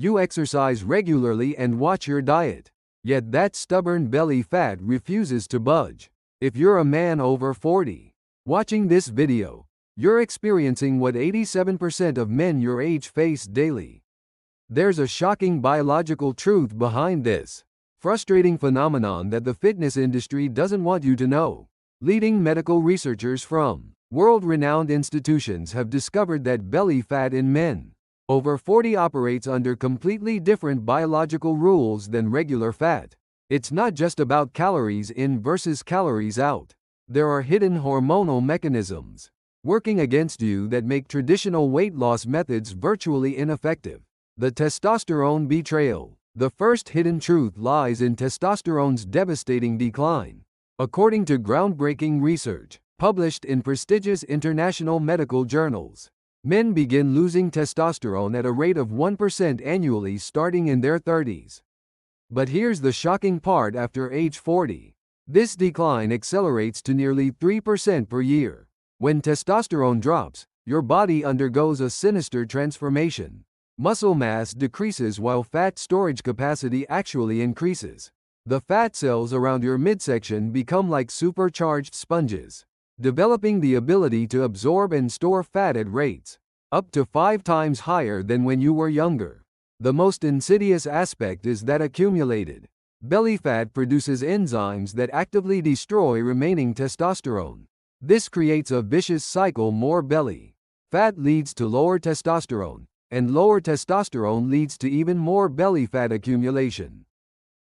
You exercise regularly and watch your diet. Yet that stubborn belly fat refuses to budge. If you're a man over 40, watching this video, you're experiencing what 87% of men your age face daily. There's a shocking biological truth behind this frustrating phenomenon that the fitness industry doesn't want you to know. Leading medical researchers from world-renowned institutions have discovered that belly fat in men over 40 operates under completely different biological rules than regular fat. It's not just about calories in versus calories out. There are hidden hormonal mechanisms working against you that make traditional weight loss methods virtually ineffective. The testosterone betrayal. The first hidden truth lies in testosterone's devastating decline. According to groundbreaking research, published in prestigious international medical journals, men begin losing testosterone at a rate of 1% annually starting in their 30s. But here's the shocking part: after age 40, this decline accelerates to nearly 3% per year. When testosterone drops, your body undergoes a sinister transformation. Muscle mass decreases while fat storage capacity actually increases. The fat cells around your midsection become like supercharged sponges, developing the ability to absorb and store fat at rates up to 5 times higher than when you were younger. The most insidious aspect is that accumulated belly fat produces enzymes that actively destroy remaining testosterone. This creates a vicious cycle: more belly fat leads to lower testosterone, and lower testosterone leads to even more belly fat accumulation.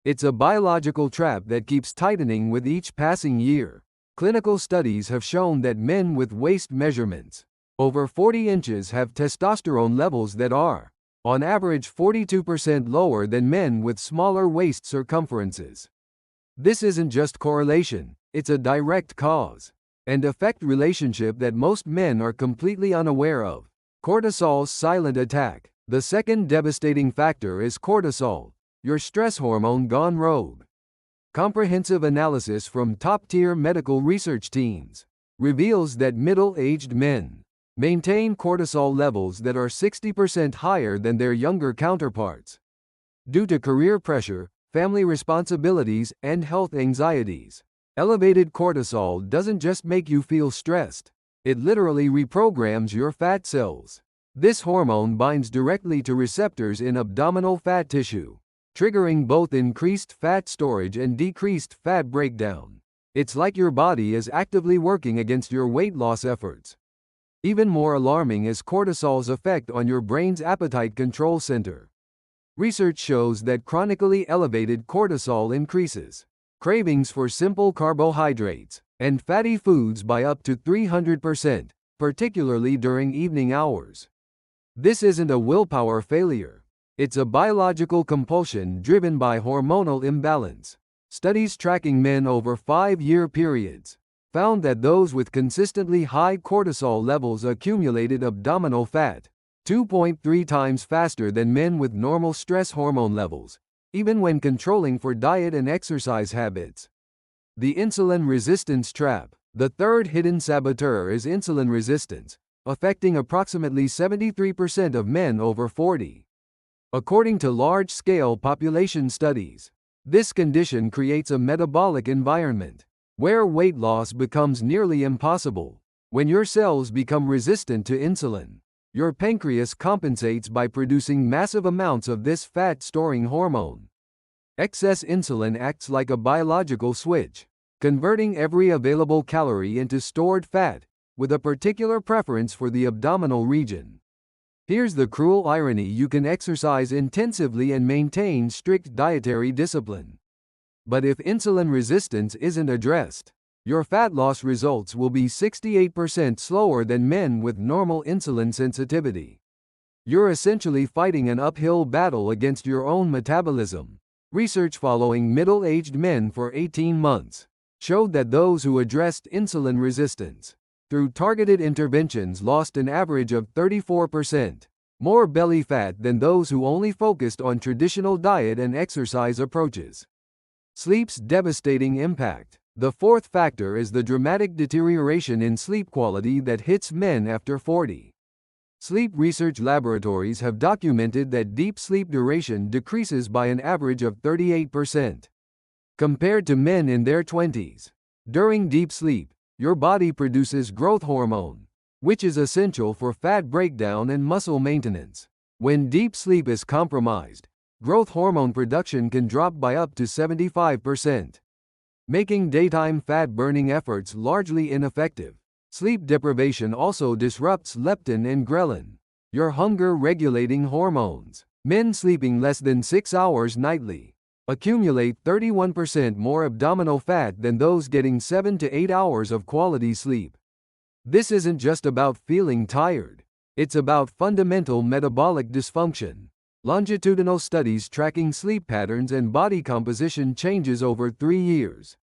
It's a biological trap that keeps tightening with each passing year. Clinical studies have shown that men with waist measurements over 40 inches have testosterone levels that are, on average, 42% lower than men with smaller waist circumferences. This isn't just correlation, it's a direct cause and effect relationship that most men are completely unaware of. Cortisol's silent attack. The second devastating factor is cortisol, your stress hormone gone rogue. Comprehensive analysis from top-tier medical research teams reveals that middle-aged men maintain cortisol levels that are 60% higher than their younger counterparts. Due to career pressure, family responsibilities, and health anxieties, elevated cortisol doesn't just make you feel stressed, it literally reprograms your fat cells. This hormone binds directly to receptors in abdominal fat tissue, triggering both increased fat storage and decreased fat breakdown. It's like your body is actively working against your weight loss efforts. Even more alarming is cortisol's effect on your brain's appetite control center. Research shows that chronically elevated cortisol increases cravings for simple carbohydrates and fatty foods by up to 300%, particularly during evening hours. This isn't a willpower failure. It's a biological compulsion driven by hormonal imbalance. Studies tracking men over 5-year periods found that those with consistently high cortisol levels accumulated abdominal fat 2.3 times faster than men with normal stress hormone levels, even when controlling for diet and exercise habits. The insulin resistance trap. The third hidden saboteur is insulin resistance, affecting approximately 73% of men over 40. According to large-scale population studies, this condition creates a metabolic environment where weight loss becomes nearly impossible. When your cells become resistant to insulin, your pancreas compensates by producing massive amounts of this fat-storing hormone. Excess insulin acts like a biological switch, converting every available calorie into stored fat, with a particular preference for the abdominal region. Here's the cruel irony: you can exercise intensively and maintain strict dietary discipline, but if insulin resistance isn't addressed, your fat loss results will be 68% slower than men with normal insulin sensitivity. You're essentially fighting an uphill battle against your own metabolism. Research following middle-aged men for 18 months showed that those who addressed insulin resistance through targeted interventions lost an average of 34% more belly fat than those who only focused on traditional diet and exercise approaches. Sleep's devastating impact. The fourth factor is the dramatic deterioration in sleep quality that hits men after 40. Sleep research laboratories have documented that deep sleep duration decreases by an average of 38% compared to men in their 20s. During deep sleep, your body produces growth hormone, which is essential for fat breakdown and muscle maintenance. When deep sleep is compromised, growth hormone production can drop by up to 75%, making daytime fat-burning efforts largely ineffective. Sleep deprivation also disrupts leptin and ghrelin, your hunger-regulating hormones. Men sleeping less than 6 hours nightly accumulate 31% more abdominal fat than those getting 7 to 8 hours of quality sleep. This isn't just about feeling tired. It's about fundamental metabolic dysfunction. Longitudinal studies tracking sleep patterns and body composition changes over 3 years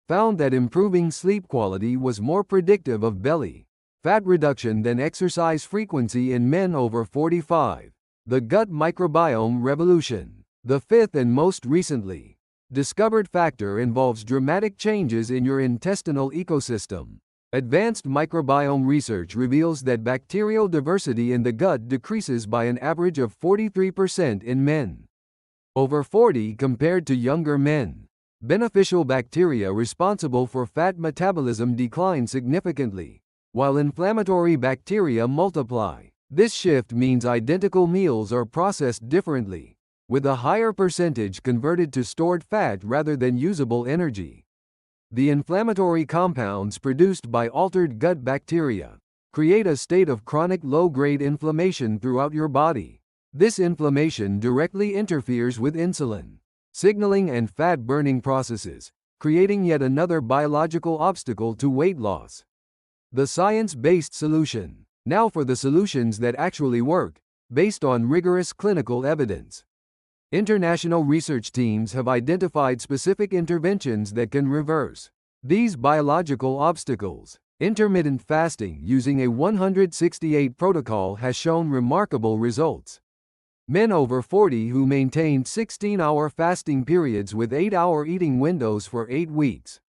found that improving sleep quality was more predictive of belly fat reduction than exercise frequency in men over 45. The gut microbiome revolution. The fifth and most recently discovered factor involves dramatic changes in your intestinal ecosystem. Advanced microbiome research reveals that bacterial diversity in the gut decreases by an average of 43% in men over 40 compared to younger men. Beneficial bacteria responsible for fat metabolism decline significantly, while inflammatory bacteria multiply. This shift means identical meals are processed differently, with a higher percentage converted to stored fat rather than usable energy. The inflammatory compounds produced by altered gut bacteria create a state of chronic low-grade inflammation throughout your body. This inflammation directly interferes with insulin signaling and fat-burning processes, creating yet another biological obstacle to weight loss. The science-based solution. Now for the solutions that actually work, based on rigorous clinical evidence. International research teams have identified specific interventions that can reverse these biological obstacles. Intermittent fasting using a 168 protocol has shown remarkable results. Men over 40 who maintained 16-hour fasting periods with 8-hour eating windows for 8 weeks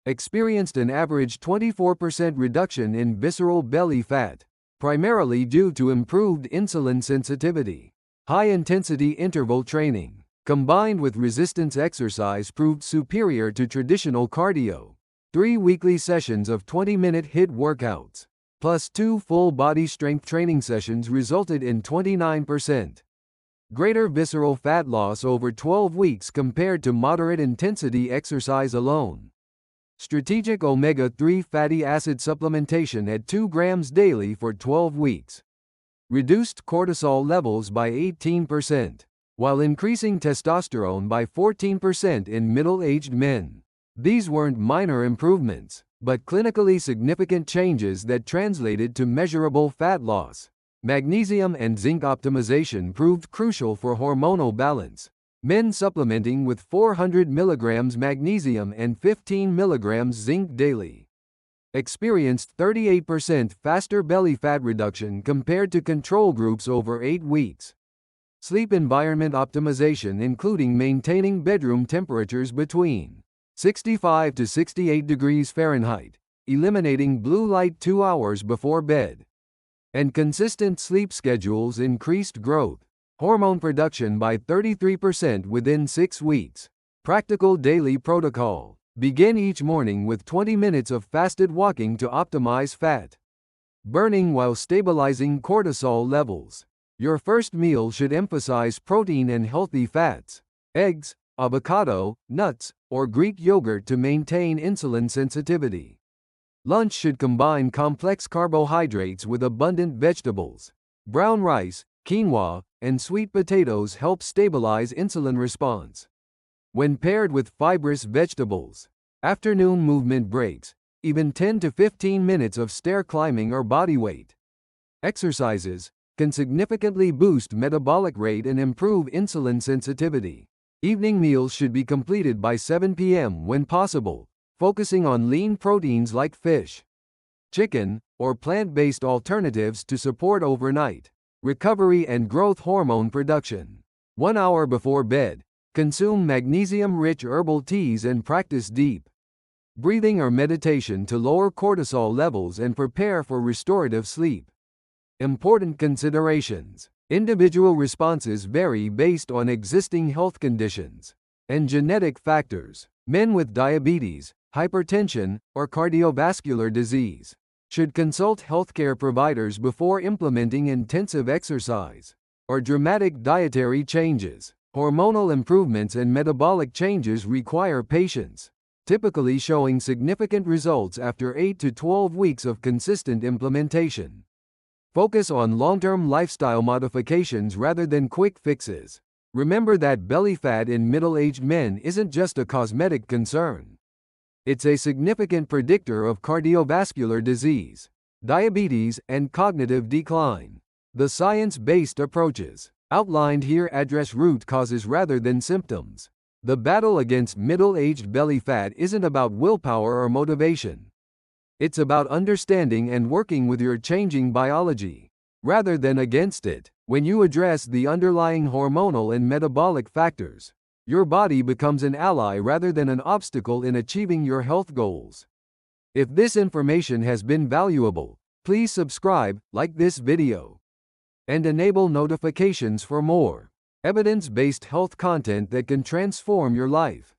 experienced an average 24% reduction in visceral belly fat, primarily due to improved insulin sensitivity. High-intensity interval training, combined with resistance exercise, proved superior to traditional cardio. 3 weekly sessions of 20-minute HIIT workouts, plus 2 full-body strength training sessions resulted in 29% greater visceral fat loss over 12 weeks compared to moderate-intensity exercise alone. Strategic omega-3 fatty acid supplementation at 2 grams daily for 12 weeks. Reduced cortisol levels by 18%, while increasing testosterone by 14% in middle-aged men. These weren't minor improvements, but clinically significant changes that translated to measurable fat loss. Magnesium and zinc optimization proved crucial for hormonal balance. Men supplementing with 400 mg magnesium and 15 mg zinc daily experienced 38% faster belly fat reduction compared to control groups over 8 weeks. Sleep environment optimization, including maintaining bedroom temperatures between 65 to 68 degrees Fahrenheit, eliminating blue light 2 hours before bed, and consistent sleep schedules increased growth hormone production by 33% within 6 weeks. Practical daily protocol. Begin each morning with 20 minutes of fasted walking to optimize fat burning while stabilizing cortisol levels. Your first meal should emphasize protein and healthy fats, eggs, avocado, nuts, or Greek yogurt to maintain insulin sensitivity. Lunch should combine complex carbohydrates with abundant vegetables. Brown rice, quinoa, and sweet potatoes help stabilize insulin response. When paired with fibrous vegetables, afternoon movement breaks, even 10 to 15 minutes of stair climbing or bodyweight exercises, can significantly boost metabolic rate and improve insulin sensitivity. Evening meals should be completed by 7 p.m. when possible, focusing on lean proteins like fish, chicken, or plant-based alternatives to support overnight recovery and growth hormone production. 1 hour before bed, consume magnesium-rich herbal teas and practice deep breathing or meditation to lower cortisol levels and prepare for restorative sleep. Important considerations. Individual responses vary based on existing health conditions and genetic factors. Men with diabetes, hypertension, or cardiovascular disease should consult healthcare providers before implementing intensive exercise or dramatic dietary changes. Hormonal improvements and metabolic changes require patience, typically showing significant results after 8 to 12 weeks of consistent implementation. Focus on long-term lifestyle modifications rather than quick fixes. Remember that belly fat in middle-aged men isn't just a cosmetic concern. It's a significant predictor of cardiovascular disease, diabetes, and cognitive decline. The science-based approaches outlined here address root causes rather than symptoms. The battle against middle-aged belly fat isn't about willpower or motivation. It's about understanding and working with your changing biology, rather than against it. When you address the underlying hormonal and metabolic factors, your body becomes an ally rather than an obstacle in achieving your health goals. If this information has been valuable, please subscribe, like this video, and enable notifications for more evidence-based health content that can transform your life.